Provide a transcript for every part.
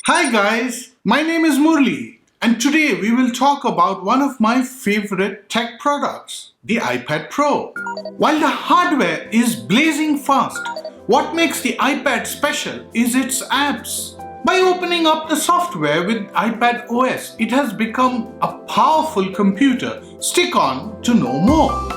Hi guys, my name is Murali and today we will talk about one of my favorite tech products, the iPad Pro. While the hardware is blazing fast, what makes the iPad special is its apps. By opening up the software with iPadOS, it has become a powerful computer. Stick on to know more.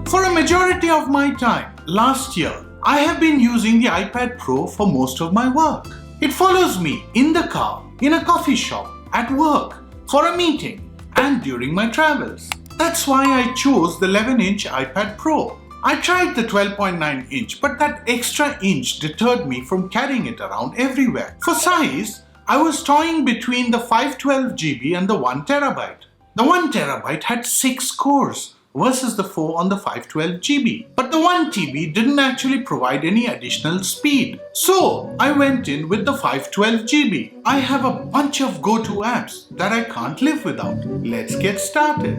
For a majority of my time, last year, I have been using the iPad Pro for most of my work. It follows me in the car, in a coffee shop, at work, for a meeting, and during my travels. That's why I chose the 11-inch iPad Pro. I tried the 12.9-inch, but that extra inch deterred me from carrying it around everywhere. For size, I was toying between the 512GB and the 1TB. The 1TB had 6 cores versus the 4 on the 512GB. But the 1TB didn't actually provide any additional speed. So I went in with the 512GB. I have a bunch of go-to apps that I can't live without. Let's get started.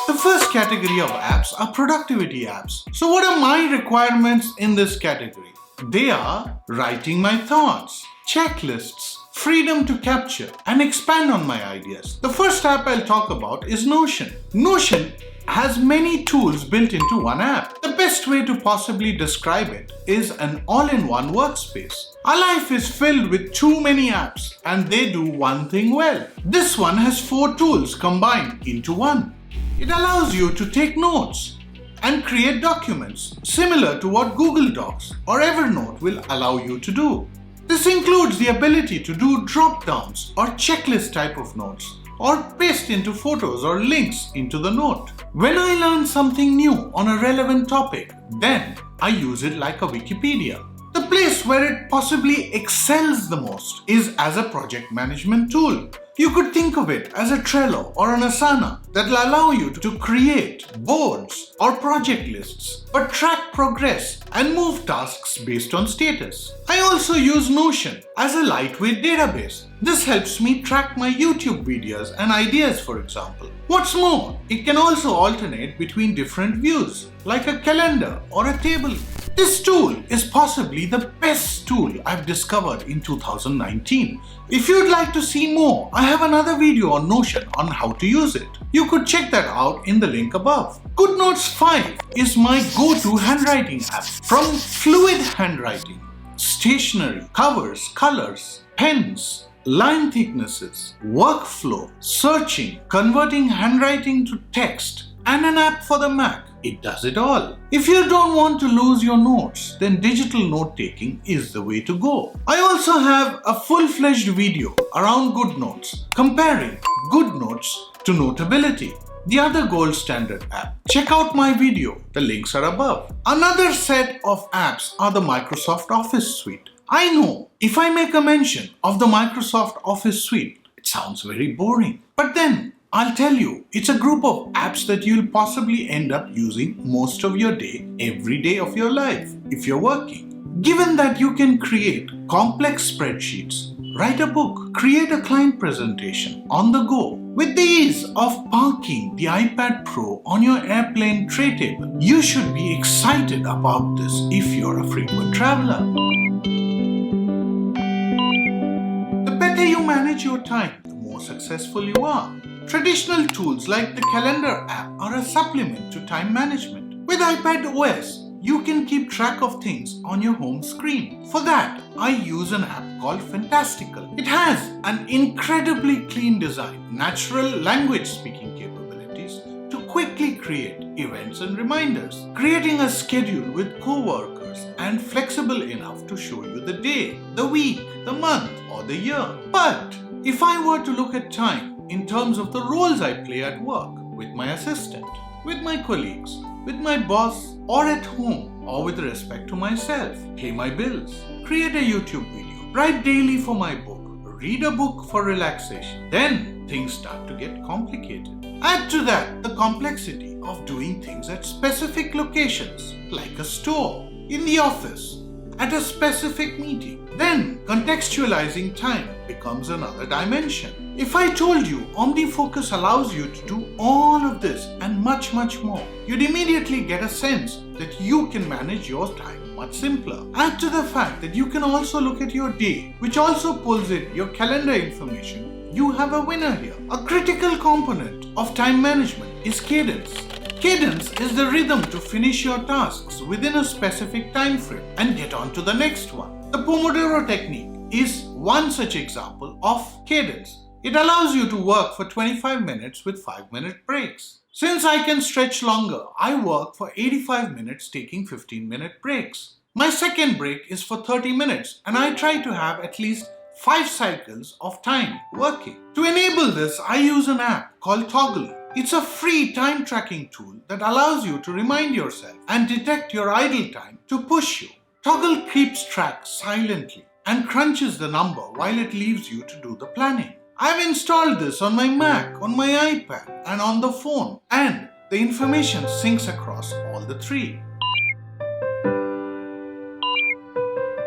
The first category of apps are productivity apps. So what are my requirements in this category? They are writing my thoughts, checklists, freedom to capture and expand on my ideas. The first app I'll talk about is Notion. Notion has many tools built into one app. The best way to possibly describe it is an all-in-one workspace. Our life is filled with too many apps and they do one thing well. This one has 4 tools combined into one. It allows you to take notes and create documents similar to what Google Docs or Evernote will allow you to do. This includes the ability to do drop-downs or checklist type of notes or paste into photos or links into the note. When I learn something new on a relevant topic, then I use it like a Wikipedia. The place where it possibly excels the most is as a project management tool. You could think of it as a Trello or an Asana that will allow you to create boards or project lists, or track progress and move tasks based on status. I also use Notion as a lightweight database. This helps me track my YouTube videos and ideas, for example. What's more, it can also alternate between different views, like a calendar or a table. This tool is possibly the best tool I've discovered in 2019. If you'd like to see more, I have another video on Notion on how to use it. You could check that out in the link above. GoodNotes 5 is my go-to handwriting app. From fluid handwriting, stationery, covers, colors, pens, line thicknesses, workflow, searching, converting handwriting to text, and an app for the Mac. It does it all. If you don't want to lose your notes, then digital note-taking is the way to go. I also have a full-fledged video around GoodNotes, comparing GoodNotes to Notability, the other gold standard app. Check out my video, the links are above. Another set of apps are the Microsoft Office suite. I know, if I make a mention of the Microsoft Office suite, it sounds very boring. But then, I'll tell you, it's a group of apps that you'll possibly end up using most of your day, every day of your life, if you're working. Given that you can create complex spreadsheets, write a book, create a client presentation on the go, with the ease of parking the iPad Pro on your airplane tray table, you should be excited about this if you're a frequent traveler. The better you manage your time, the more successful you are. Traditional tools like the calendar app are a supplement to time management. With iPadOS, you can keep track of things on your home screen. For that, I use an app called Fantastical. It has an incredibly clean design, natural language speaking capabilities to quickly create events and reminders, creating a schedule with co-workers and flexible enough to show you the day, the week, the month, or the year. But if I were to look at time in terms of the roles I play at work, with my assistant, with my colleagues, with my boss, or at home, or with respect to myself, pay my bills, create a YouTube video, write daily for my book, read a book for relaxation, then things start to get complicated. Add to that the complexity of doing things at specific locations, like a store, in the office, at a specific meeting. Then contextualizing time becomes another dimension. If I told you OmniFocus allows you to do all of this and much more, you'd immediately get a sense that you can manage your time much simpler. Add to the fact that you can also look at your day, which also pulls in your calendar information. You have a winner here. A critical component of time management is cadence. Cadence is the rhythm to finish your tasks within a specific time frame and get on to the next one. The Pomodoro technique is one such example of cadence. It allows you to work for 25 minutes with 5-minute breaks. Since I can stretch longer, I work for 85 minutes taking 15-minute breaks. My second break is for 30 minutes and I try to have at least 5 cycles of time working. To enable this, I use an app called Toggle. It's a free time tracking tool that allows you to remind yourself and detect your idle time to push you. Toggle keeps track silently and crunches the number while it leaves you to do the planning. I've installed this on my Mac, on my iPad and on the phone, and the information syncs across all the three.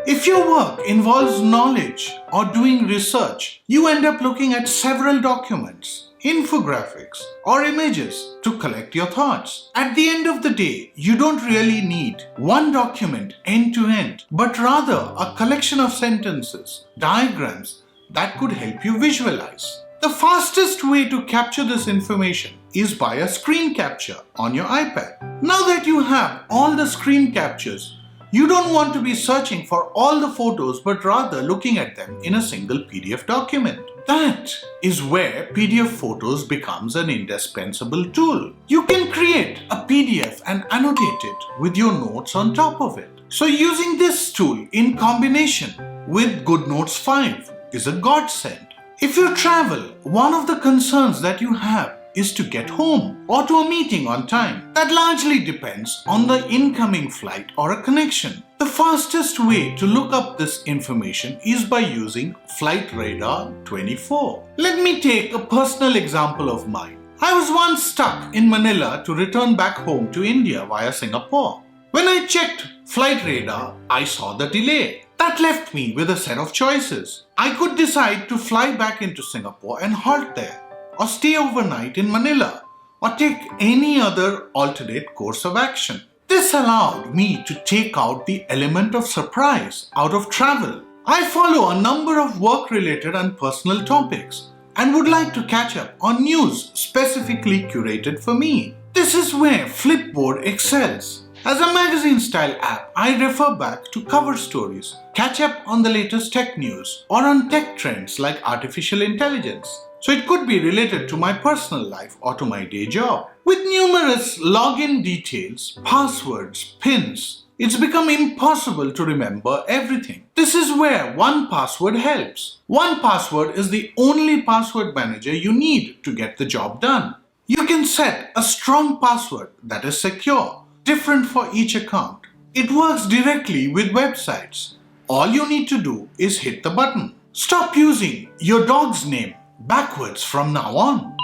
If your work involves knowledge or doing research, you end up looking at several documents, infographics, or images to collect your thoughts. At the end of the day, you don't really need one document end to end, but rather a collection of sentences, diagrams that could help you visualize. The fastest way to capture this information is by a screen capture on your iPad. Now that you have all the screen captures, you don't want to be searching for all the photos but rather looking at them in a single PDF document. That is where PDF Photos becomes an indispensable tool. You can create a PDF and annotate it with your notes on top of it. So using this tool in combination with GoodNotes 5 is a godsend. If you travel, one of the concerns that you have is to get home or to a meeting on time. That largely depends on the incoming flight or a connection. The fastest way to look up this information is by using Flight Radar 24. Let me take a personal example of mine. I was once stuck in Manila to return back home to India via Singapore. When I checked Flight Radar, I saw the delay. That left me with a set of choices. I could decide to fly back into Singapore and halt there, or stay overnight in Manila, or take any other alternate course of action. This allowed me to take out the element of surprise out of travel. I follow a number of work-related and personal topics and would like to catch up on news specifically curated for me. This is where Flipboard excels. As a magazine-style app, I refer back to cover stories, catch up on the latest tech news, or on tech trends like artificial intelligence. So it could be related to my personal life or to my day job. With numerous login details, passwords, pins, it's become impossible to remember everything. This is where 1Password helps. 1Password is the only password manager you need to get the job done. You can set a strong password that is secure, different for each account. It works directly with websites. All you need to do is hit the button. Stop using your dog's name backwards from now on.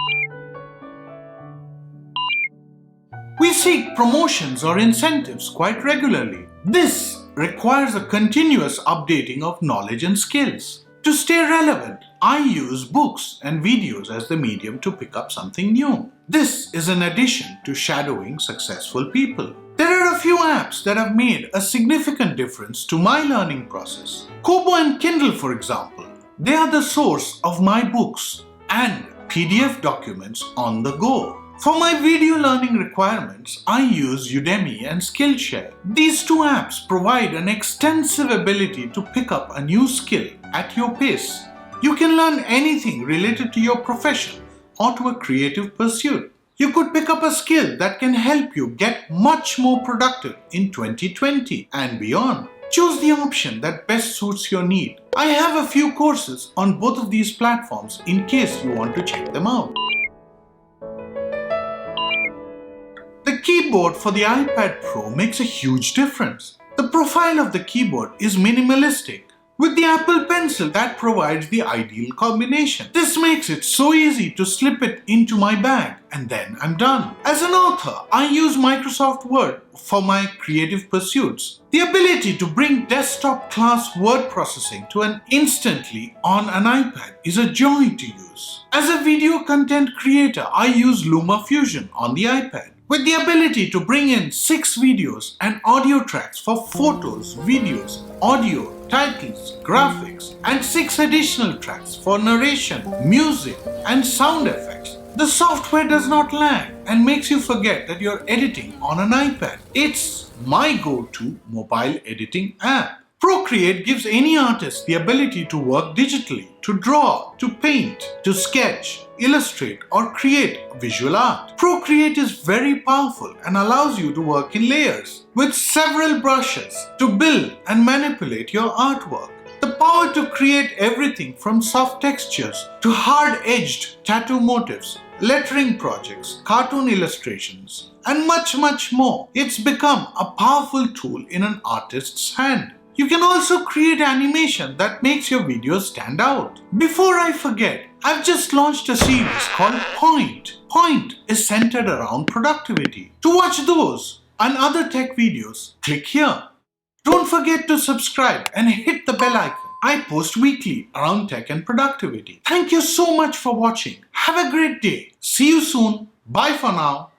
We seek promotions or incentives quite regularly. This requires a continuous updating of knowledge and skills. To stay relevant, I use books and videos as the medium to pick up something new. This is in addition to shadowing successful people. There are a few apps that have made a significant difference to my learning process. Kobo and Kindle, for example. They are the source of my books and PDF documents on the go. For my video learning requirements, I use Udemy and Skillshare. These two apps provide an extensive ability to pick up a new skill at your pace. You can learn anything related to your profession or to a creative pursuit. You could pick up a skill that can help you get much more productive in 2020 and beyond. Choose the option that best suits your need. I have a few courses on both of these platforms in case you want to check them out. The keyboard for the iPad Pro makes a huge difference. The profile of the keyboard is minimalistic, With the Apple Pencil, that provides the ideal combination. This makes it so easy to slip it into my bag and then I'm done. As an author, I use Microsoft Word for my creative pursuits. The ability to bring desktop class word processing to an instantly on an iPad is a joy to use. As a video content creator, I use LumaFusion on the iPad. With the ability to bring in 6 videos and audio tracks for photos, videos, audio, titles, graphics, and 6 additional tracks for narration, music, and sound effects. The software does not lag and makes you forget that you're editing on an iPad. It's my go-to mobile editing app. Procreate gives any artist the ability to work digitally, to draw, to paint, to sketch, illustrate, or create visual art. Procreate is very powerful and allows you to work in layers with several brushes to build and manipulate your artwork. The power to create everything from soft textures to hard-edged tattoo motifs, lettering projects, cartoon illustrations, and much more. It's become a powerful tool in an artist's hand. You can also create animation that makes your videos stand out. Before I forget, I've just launched a series called Point. Point is centered around productivity. To watch those and other tech videos, click here. Don't forget to subscribe and hit the bell icon. I post weekly around tech and productivity. Thank you so much for watching. Have a great day. See you soon. Bye for now.